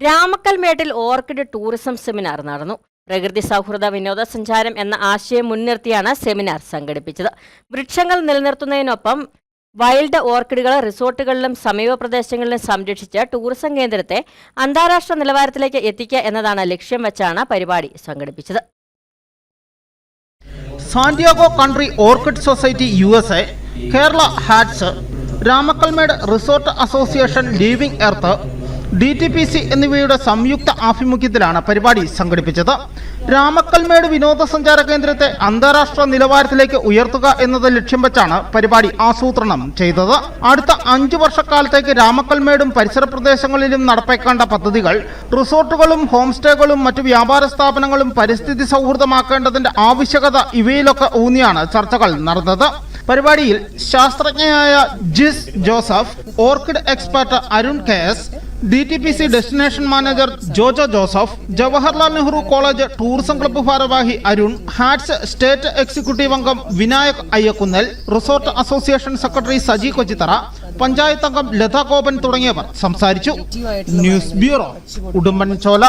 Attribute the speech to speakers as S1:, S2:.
S1: രാമക്കൽമേട്ടിൽ orchid tourism seminar നടന്നു. പ്രകൃതി സൗഹൃദ വിനോദസഞ്ചാരം എന്ന ആശയം മുൻനിർത്തിയാണ് സെമിനാർ സംഘടിപ്പിച്ചത്. വൃക്ഷങ്ങൾ നിലനിർത്തുന്നതിനൊപ്പം വൈൽഡ് ഓർക്കിഡുകൾ റിസോർട്ടുകളിലും സമീപ പ്രദേശങ്ങളിലും സംരക്ഷിച്ച് ടൂറിസം കേന്ദ്രത്തെ അന്താരാഷ്ട്ര നിലവാരത്തിലേക്ക് എത്തിക്കുക എന്നതാണ് ലക്ഷ്യം വെച്ചാണ് പരിപാടി സംഘടിപ്പിച്ചത്.
S2: Santiago country orchid society USA, Kerala hats, Ramakkalmedu resort association, living earth, DTPC എന്നിവയുടെ സംയുക്ത ആഭിമുഖ്യത്തിലാണ് പരിപാടി സംഘടിപ്പിച്ചത്. രാമക്കൽമേട് വിനോദസഞ്ചാര കേന്ദ്രത്തെ അന്താരാഷ്ട്ര നിലവാരത്തിലേക്ക് ഉയർത്തുക എന്നത് ലക്ഷ്യം വെച്ചാണ് പരിപാടി ആസൂത്രണം ചെയ്തത്. അടുത്ത 5 വർഷക്കാലത്തേക്ക് രാമക്കൽമേടും പരിസര പ്രദേശങ്ങളിലും നടപ്പാക്കേണ്ട പദ്ധതികൾ, റിസോർട്ടുകളും ഹോം സ്റ്റേകളും മറ്റു വ്യാപാര സ്ഥാപനങ്ങളും പരിസ്ഥിതി സൗഹൃദമാക്കേണ്ടതിന്റെ ആവശ്യകത ഇവയിലൊക്കെ ഊന്നിയാണ് ചർച്ചകൾ നടന്നത്. പരിപാടിയിൽ ശാസ്ത്രജ്ഞയായ Jis Joseph, orchid expert Arun KS, DTPC destination manager Jojo Joseph, Jawaharlal Nehru college tourism club ഭാരവാഹി അരുൺ, ഹാറ്റ്സ് സ്റ്റേറ്റ് എക്സിക്യൂട്ടീവ് അംഗം Vinayak Ayyakkunnal, resort association secretary Saji Kochithara, panchayat അംഗം ലത കോപൻ തുടങ്ങിയവർ സംസാരിച്ചു. News bureau, Udumbanchola.